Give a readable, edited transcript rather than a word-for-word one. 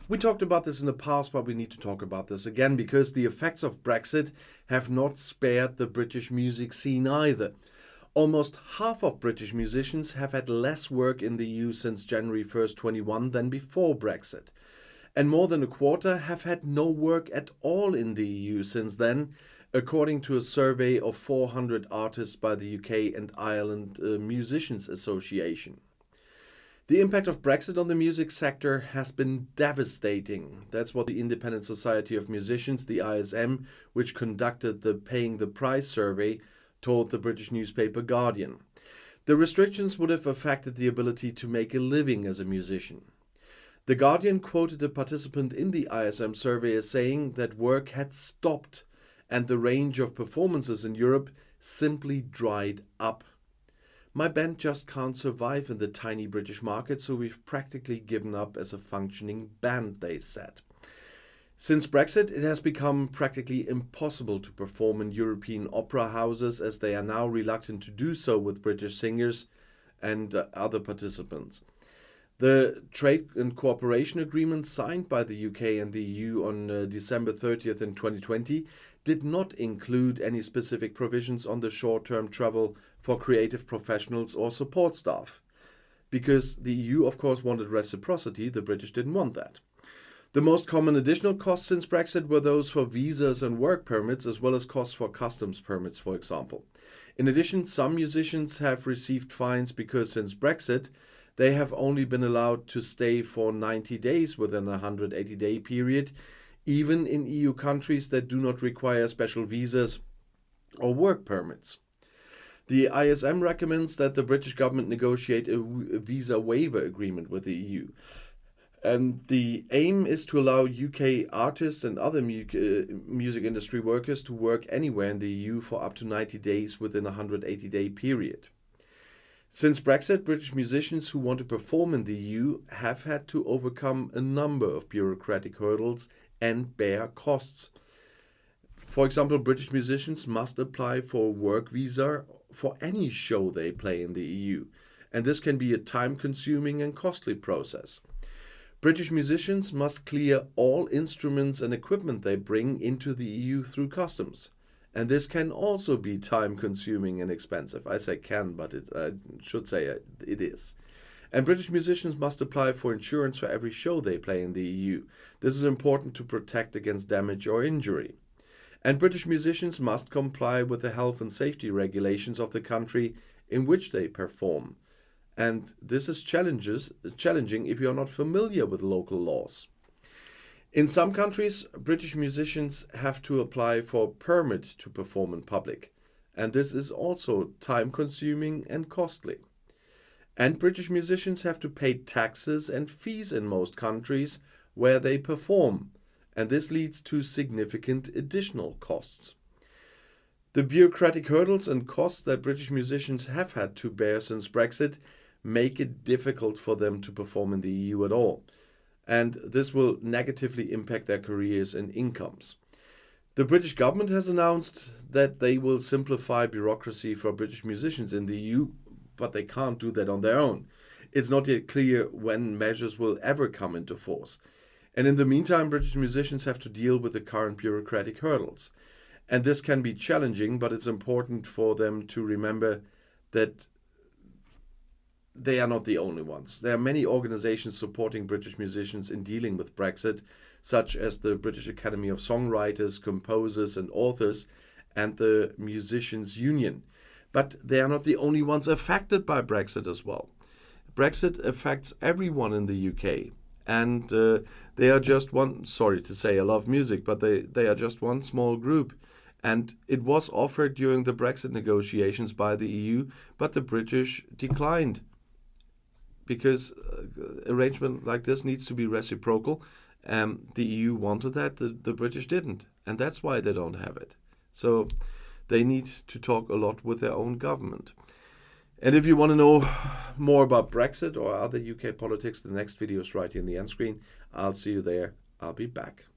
We talked about this in the past, but we need to talk about this again because the effects of Brexit have not spared the British music scene either. Almost half of British musicians have had less work in the EU since January 1st, 21 than before Brexit. And more than a quarter have had no work at all in the EU since then, according to a survey of 400 artists by the UK and Ireland Musicians Association. The impact of Brexit on the music sector has been devastating. That's what the Independent Society of Musicians, the ISM, which conducted the Paying the Price survey, told the British newspaper Guardian. The restrictions would have affected the ability to make a living as a musician. The Guardian quoted a participant in the ISM survey as saying that work had stopped and the range of performances in Europe simply dried up. My band just can't survive in the tiny British market, so we've practically given up as a functioning band, they said. Since Brexit, it has become practically impossible to perform in European opera houses, as they are now reluctant to do so with British singers and other participants. The trade and cooperation agreement signed by the UK and the EU on December 30th in 2020 did not include any specific provisions on the short-term travel for creative professionals or support staff. Because the EU, of course, wanted reciprocity, the British didn't want that. The most common additional costs since Brexit were those for visas and work permits, as well as costs for customs permits, for example. In addition, some musicians have received fines because since Brexit, they have only been allowed to stay for 90 days within a 180-day period, even in EU countries that do not require special visas or work permits. The ISM recommends that the British government negotiate a visa waiver agreement with the EU. And the aim is to allow UK artists and other music industry workers to work anywhere in the EU for up to 90 days within a 180-day period. Since Brexit, British musicians who want to perform in the EU have had to overcome a number of bureaucratic hurdles and bear costs. For example, British musicians must apply for a work visa for any show they play in the EU, and this can be a time-consuming and costly process. British musicians must clear all instruments and equipment they bring into the EU through customs. And this can also be time-consuming and expensive. I say can, but I should say it is. And British musicians must apply for insurance for every show they play in the EU. This is important to protect against damage or injury. And British musicians must comply with the health and safety regulations of the country in which they perform. And this is challenging if you are not familiar with local laws. In some countries, British musicians have to apply for a permit to perform in public, and this is also time-consuming and costly. And British musicians have to pay taxes and fees in most countries where they perform, and this leads to significant additional costs. The bureaucratic hurdles and costs that British musicians have had to bear since Brexit make it difficult for them to perform in the EU at all. And this will negatively impact their careers and incomes. The British government has announced that they will simplify bureaucracy for British musicians in the EU, but they can't do that on their own. It's not yet clear when measures will ever come into force. And in the meantime, British musicians have to deal with the current bureaucratic hurdles. And this can be challenging, but it's important for them to remember that they are not the only ones. There are many organizations supporting British musicians in dealing with Brexit, such as the British Academy of Songwriters, Composers and Authors, and the Musicians Union. But they are not the only ones affected by Brexit as well. Brexit affects everyone in the UK, and they are just one, sorry to say I love music, but they are just one small group. And it was offered during the Brexit negotiations by the EU, but the British declined. Because arrangement like this needs to be reciprocal. The EU wanted that, the British didn't. And that's why they don't have it. So they need to talk a lot with their own government. And if you want to know more about Brexit or other UK politics, the next video is right here in the end screen. I'll see you there. I'll be back.